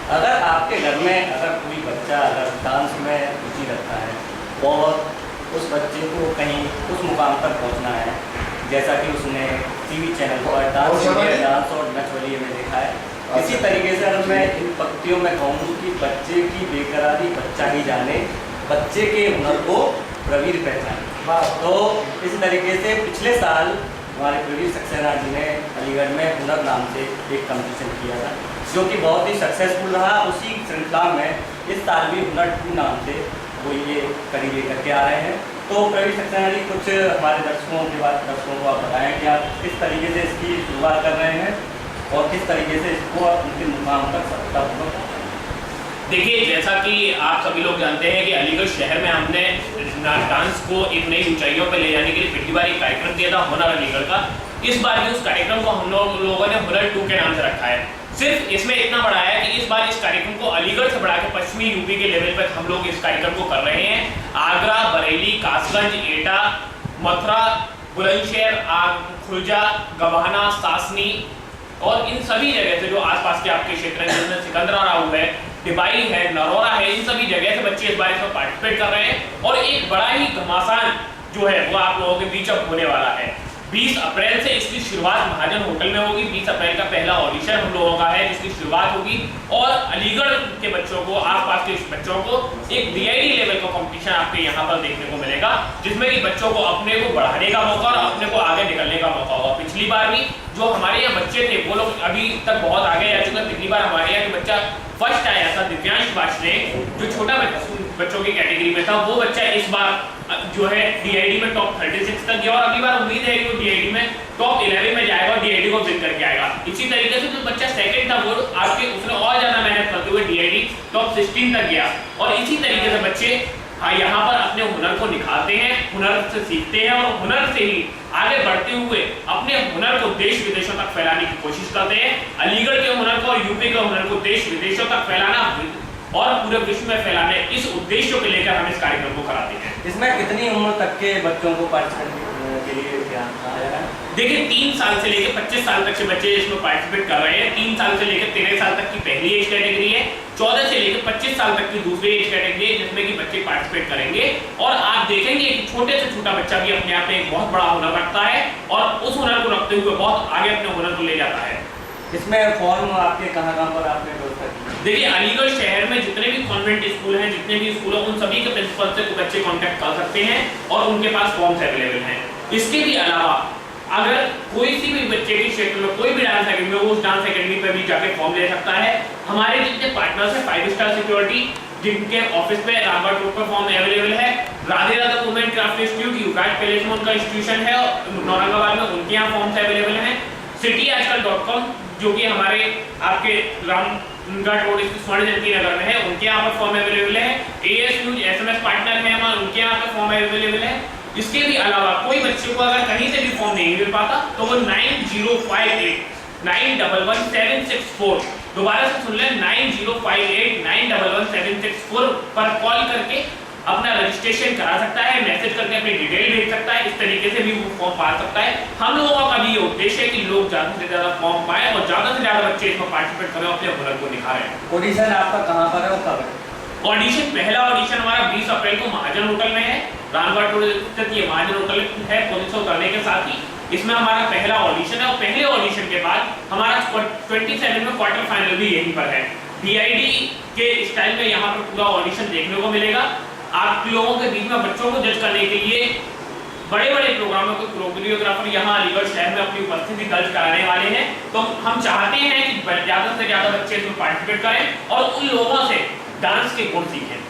अगर आपके घर में अगर कोई बच्चा अगर डांस में रुचि रखता है और उस बच्चे को कहीं उस मुकाम तक पहुंचना है, जैसा कि उसने टीवी चैनल पर डांस और नच बलिए में देखा है, इसी तरीके से अगर मैं इन पंक्तियों में कहूँ कि बच्चे की बेकरारी बच्चा ही जाने, बच्चे के हुनर को प्रवीर पहचाने। तो इस तरीके से पिछले साल हमारे प्रवीर सक्सेना जी ने अलीगढ़ में हुनर नाम से एक कंपटीशन किया था, जो कि बहुत ही सक्सेसफुल रहा। उसी श्रृंखला में इस साल भी हुनर 2 नाम से वो ये कड़ी लेकर के आ रहे हैं। तो प्रवीर सक्सेना जी, कुछ हमारे दर्शकों को आप बताएं कि आप किस तरीके से इसकी शुरुआत कर रहे हैं और किस तरीके से इसको अंतिम मुकाम तक सफलतापूर्वक। देखिए, जैसा कि आप सभी लोग जानते हैं कि अलीगढ़ शहर में हमने डांस को एक नई ऊंचाइयों पर ले जाने के लिए पिछली बार एक कार्यक्रम दिया था हुनर अलीगढ़ का। इस बार भी उस कार्यक्रम को हम लोगों ने हुनर 2 के नाम से रखा है। सिर्फ इसमें इतना बड़ा है कि इस बार इस कार्यक्रम को अलीगढ़ से बढ़ा के पश्चिमी यूपी के लेवल पर हम लोग इस कार्यक्रम को कर रहे हैं। आगरा, बरेली, कासगंज, एटा, मथुरा, बुलंदशहर, खुर्जा, गवाना, सासनी और इन सभी जगह से जो आसपास के आपके क्षेत्र हैं, जिसमें सिकंदराबाद है, डिबाई है, नरोरा है, इन सभी जगह से बच्चे इस बार इसमें पार्टिसिपेट कर रहे हैं। और एक बड़ा ही घमासान जो है वो आप लोगों के बीच अब होने वाला है। 20 अप्रैल से इसकी शुरुआत महाजन होटल में होगी। 20 अप्रैल का पहला ऑडिशन हम लोगों का है, जिसकी शुरुआत होगी। और अलीगढ़ के बच्चों को, आसपास के बच्चों को एक DID लेवल का कंपटीशन आपके यहाँ पर देखने को मिलेगा, जिसमें कि बच्चों को अपने को बढ़ाने का मौका और अपने को आगे निकलने का मौका होगा। पिछली बार भी जो हमारे यहाँ बच्चे थे वो लोग अभी तक बहुत आगे आ चुके हैं। पिछली बार हमारे यहाँ के बच्चा फर्स्ट आया था, दिव्यांश बाशने, जो छोटा बच्चों की कैटेगरी में था, वो बच्चा इस बार जो है DID में टॉप 36 तक गया और अगली बार उम्मीद है कि वो DID में टॉप 11 में जाएगा और DID को विन करके आएगा। इसी तरीके से जो बच्चा सेकंड था वो आपके उसने और ज्यादा मेहनत करते हुए DID टॉप 16 तक गया। और इसी तरीके से बच्चे यहाँ पर अपने हुनर को निखारते हैं, हुनर से सीखते हैं और हुनर से ही आगे बढ़ते हुए अपने हुनर को देश विदेशों तक फैलाने की कोशिश करते हैं। अलीगढ़ के हुनर को और यूपी के हुनर को देश विदेशों तक फैलाना और पूरे विश्व में फैलाने, इस उद्देश्य को लेकर हम इस कार्यक्रम को कराते हैं। इसमें कितनी उम्र तक के बच्चों को पार्टिसिपेट के लिए ध्यान रखा जा रहा है? देखिए, 3 साल से लेकर 25 साल तक के बच्चे इसमें पार्टिसिपेट कर रहे हैं। 3 साल से लेकर 13 साल तक की पहली एज कैटेगरी है, 14 से लेकर 25 साल तक की दूसरी एज कैटेगरी है, जिसमें कि बच्चे पार्टिसिपेट करेंगे। और आप देखेंगे कि छोटे से छोटा बच्चा भी अपने आप में एक बहुत बड़ा हुनर रखता है और उस हुनर को रखते हुए बहुत आगे अपने हुनर को ले जाता है। इसमें फॉर्म आपके कहाँ पर आपने व्यवस्था की? देखिए, अलीगढ़ शहर में जितने भी कॉन्वेंट स्कूल हैं, जितने भी स्कूल हैं, उन सभी के प्रिंसिपल से बच्चे कांटेक्ट कर सकते हैं और उनके पास फॉर्म्स अवेलेबल हैं। इसके भी अलावा अगर कोई सी भी बच्चे के क्षेत्र में कोई भी डांस अकेडमी में, वो उस डांस अकेडमी पर भी जाके फॉर्म ले सकता है। हमारे जितने पार्टनर्स हैं 5 स्टार सिक्योरिटी, जिनके ऑफिस पे रामगढ़ रोड पर फॉर्म अवेलेबल है, Radhe Radha women craft institute, यूकाट पैलेस में उनका इंस्टीट्यूशन है और औरंगाबाद में उनके यहाँ फॉर्म्स अवेलेबल हैं। cityajkal.com जो कि हमारे आपके रामगढ़ रोड स्वर्ण जयंती नगर में है, उनके यहाँ पर फॉर्म अवेलेबल है। AS न्यूज SMS पार्टनर है हमारे, उनके यहाँ पर फॉर्म अवेलेबल है। इसके भी अलावा कोई बच्चे को अगर कहीं से भी फॉर्म नहीं मिल पाता तो वो 9058 911764, दोबारा से सुन लें, 9058 911764 पर कॉल करके अपना रजिस्ट्रेशन करा सकता है, मैसेज करके अपनी डिटेल भेज सकता है। इस तरीके से भी वो फॉर्म पा सकता है। हम लोगों का भी ये उद्देश्य है कि लोग ज्यादा से ज्यादा फॉर्म पाएं और ज्यादा से ज्यादा बच्चे इसमें पार्टिसिपेट करें, अपने हुनर को निखारें। ऑडिशन आपका कहाँ पर है और कब है? ऑडिशन, पहला ऑडिशन हमारा 20 अप्रैल को महाजन होटल में है, रामगढ़ रोड स्थित ये महाजन होटल है। पुलिस से उतरने के साथ ही इसमें हमारा पहला ऑडिशन है और पहले ऑडिशन के बाद हमारा 27 में क्वार्टर फाइनल भी यहीं पर है। DID के स्टाइल में यहाँ पर पूरा ऑडिशन देखने को मिलेगा। आप लोगों के बीच में बच्चों को जज करने के लिए बड़े बड़े प्रोग्रामों के कोरियोग्राफर यहाँ अलीगढ़ शहर में अपनी उपस्थिति दर्ज कराने वाले हैं। तो हम चाहते हैं कि ज्यादा से ज्यादा बच्चे इसमें पार्टिसिपेट करें और उन लोगों से डांस के गुण सीखें।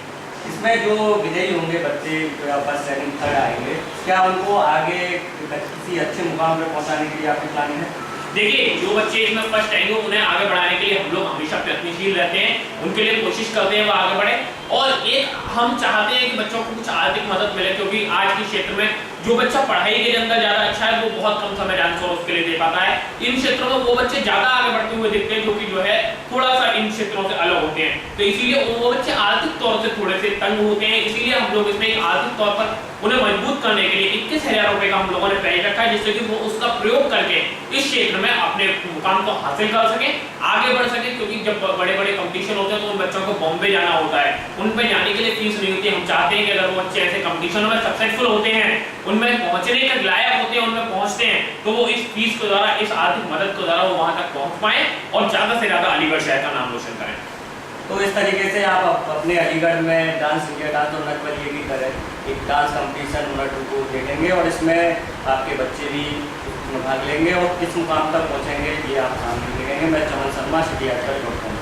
इसमें जो विजयी होंगे बच्चे, जो फर्स्ट सेकंड थर्ड आएंगे, क्या उनको आगे किसी अच्छे मुकाम पर पहुंचाने के लिए आपकी प्लानिंग है? देखिए, जो बच्चे इसमें फर्स्ट आएंगे उन्हें आगे बढ़ाने के लिए हम लोग हमेशा प्रयत्नशील रहते हैं, उनके लिए कोशिश करते हैं वो आगे बढ़े। और एक हम चाहते हैं कि बच्चों को कुछ आर्थिक मदद मिले, क्योंकि आज के क्षेत्र में जो बच्चा पढ़ाई के अंदर ज्यादा अच्छा है वो बहुत कम समय डांस और उसके लिए दे पाता है। इन क्षेत्रों में वो बच्चे ज्यादा आगे बढ़ते हुए दिखते हैं जो कि जो है थोड़ा सा इन क्षेत्रों से अलग होते हैं। तो इसीलिए वो बच्चे आर्थिक तौर से थोड़े से तंग होते हैं। इसीलिए हम लोग इसमें आर्थिक तौर पर उन्हें मजबूत करने के लिए 21,000 रुपए का हम लोगों ने प्राइज रखा है, जिससे कि वो उसका प्रयोग करके इस क्षेत्र में अपने मुकाम को हासिल कर सके, आगे बढ़ सके, क्योंकि जब बड़े बड़े कंपटीशन होते हैं तो उन बच्चों को बॉम्बे जाना होता है, उन पे जाने के लिए फीस नहीं होती। हम चाहते हैं कि अगर वो बच्चे ऐसे कंपटीशनों में सक्सेसफुल होते हैं, उनमें पहुंचने के लायक होते हैं, उनमें पहुंचते हैं, तो वो इस फीस के द्वारा, इस आर्थिक मदद के द्वारा वो वहां तक पहुंच पाए और ज्यादा से ज्यादा अलीगढ़ शहर का नाम रोशन करें। तो इस तरीके से आप अपने अलीगढ़ में डांस इंडिया डांस और नट बलिए की तरह एक डांस कंपटीशन नट को देखेंगे और इसमें आपके बच्चे भी भाग लेंगे और किस मुकाम तक पहुंचेंगे ये आप सामने देखेंगे। मैं चमन शर्मा, सिटी आजकल.com।